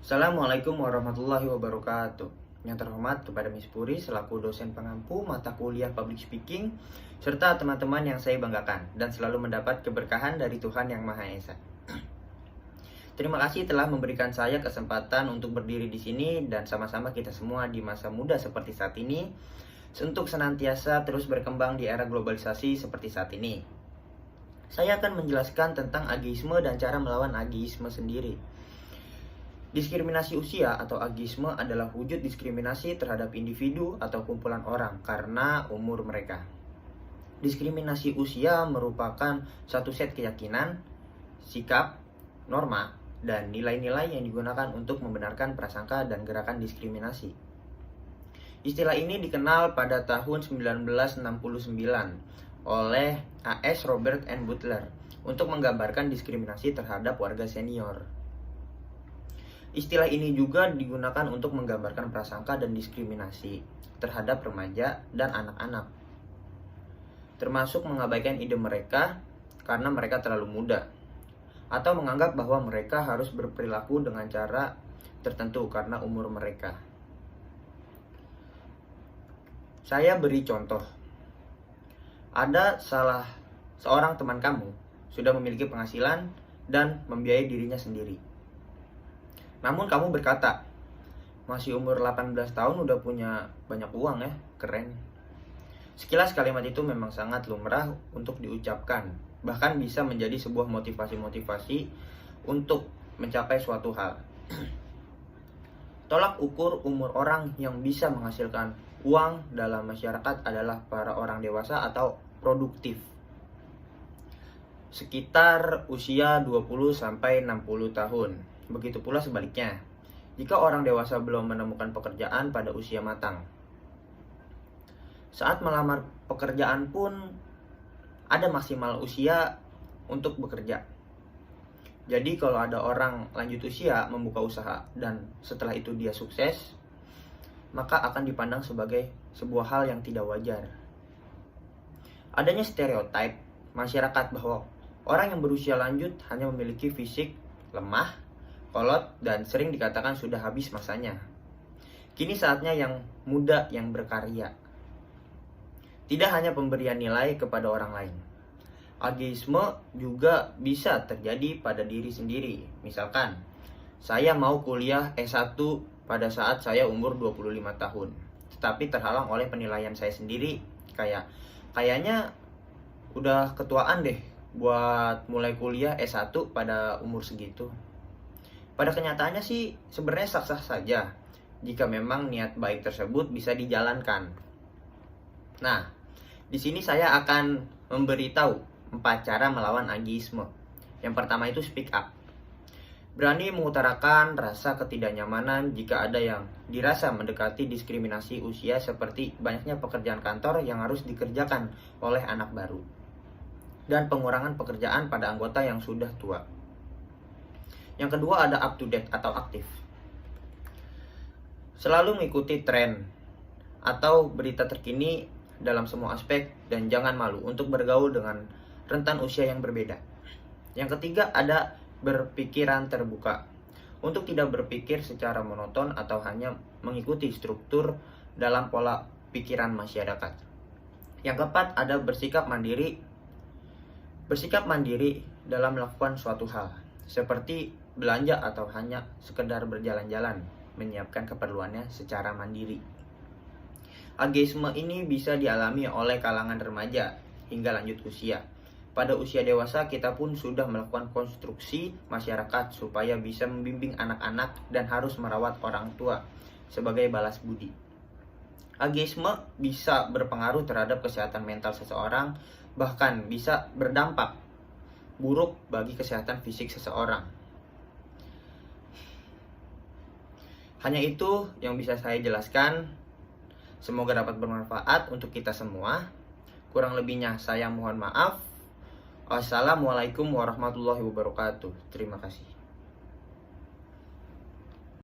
Assalamualaikum warahmatullahi wabarakatuh. Yang terhormat kepada Miss Puri selaku dosen pengampu mata kuliah Public Speaking, serta teman-teman yang saya banggakan dan selalu mendapat keberkahan dari Tuhan Yang Maha Esa. Terima kasih telah memberikan saya kesempatan untuk berdiri di sini dan sama-sama kita semua di masa muda seperti saat ini untuk senantiasa terus berkembang di era globalisasi seperti saat ini. Saya akan menjelaskan tentang ageisme dan cara melawan ageisme sendiri. Diskriminasi usia atau ageisme adalah wujud diskriminasi terhadap individu atau kumpulan orang karena umur mereka. Diskriminasi usia merupakan satu set keyakinan, sikap, norma, dan nilai-nilai yang digunakan untuk membenarkan prasangka dan gerakan diskriminasi. Istilah ini dikenal pada tahun 1969 oleh A.S. Robert N. Butler untuk menggambarkan diskriminasi terhadap warga senior. Istilah ini juga digunakan untuk menggambarkan prasangka dan diskriminasi terhadap remaja dan anak-anak, termasuk mengabaikan ide mereka karena mereka terlalu muda, atau menganggap bahwa mereka harus berperilaku dengan cara tertentu karena umur mereka. Saya beri contoh. Ada seorang teman kamu sudah memiliki penghasilan dan membiayai dirinya sendiri. Namun kamu berkata, masih umur 18 tahun udah punya banyak uang ya, keren. Sekilas kalimat itu memang sangat lumrah untuk diucapkan, bahkan bisa menjadi sebuah motivasi-motivasi untuk mencapai suatu hal. Tolak ukur umur orang yang bisa menghasilkan uang dalam masyarakat adalah para orang dewasa atau produktif, sekitar usia 20-60 tahun. Begitu pula sebaliknya, jika orang dewasa belum menemukan pekerjaan pada usia matang. Saat melamar pekerjaan pun ada maksimal usia untuk bekerja. Jadi kalau ada orang lanjut usia membuka usaha dan setelah itu dia sukses, maka akan dipandang sebagai sebuah hal yang tidak wajar. Adanya stereotip masyarakat bahwa orang yang berusia lanjut hanya memiliki fisik lemah, kolot, dan sering dikatakan sudah habis masanya. Kini saatnya yang muda yang berkarya. Tidak hanya pemberian nilai kepada orang lain. Ageisme juga bisa terjadi pada diri sendiri. Misalkan, saya mau kuliah S1 pada saat saya umur 25 tahun. Tetapi terhalang oleh penilaian saya sendiri. Kayaknya udah ketuaan deh buat mulai kuliah S1 pada umur segitu. Pada kenyataannya sih sebenarnya sah-sah saja jika memang niat baik tersebut bisa dijalankan. Nah, di sini saya akan memberitahu 4 cara melawan ageisme. Yang pertama itu speak up. Berani mengutarakan rasa ketidaknyamanan jika ada yang dirasa mendekati diskriminasi usia seperti banyaknya pekerjaan kantor yang harus dikerjakan oleh anak baru dan pengurangan pekerjaan pada anggota yang sudah tua. Yang kedua ada up to date atau aktif. Selalu mengikuti tren atau berita terkini dalam semua aspek dan jangan malu untuk bergaul dengan rentan usia yang berbeda. Yang ketiga ada berpikiran terbuka. Untuk tidak berpikir secara monoton atau hanya mengikuti struktur dalam pola pikiran masyarakat. Yang keempat ada bersikap mandiri. Bersikap mandiri dalam melakukan suatu hal, seperti belanja atau hanya sekedar berjalan-jalan, menyiapkan keperluannya secara mandiri. Ageisme ini bisa dialami oleh kalangan remaja hingga lanjut usia. Pada usia dewasa kita pun sudah melakukan konstruksi masyarakat supaya bisa membimbing anak-anak dan harus merawat orang tua sebagai balas budi. Ageisme bisa berpengaruh terhadap kesehatan mental seseorang, bahkan bisa berdampak buruk bagi kesehatan fisik seseorang. Hanya itu yang bisa saya jelaskan. Semoga dapat bermanfaat untuk kita semua. Kurang lebihnya saya mohon maaf. Wassalamualaikum warahmatullahi wabarakatuh. Terima kasih.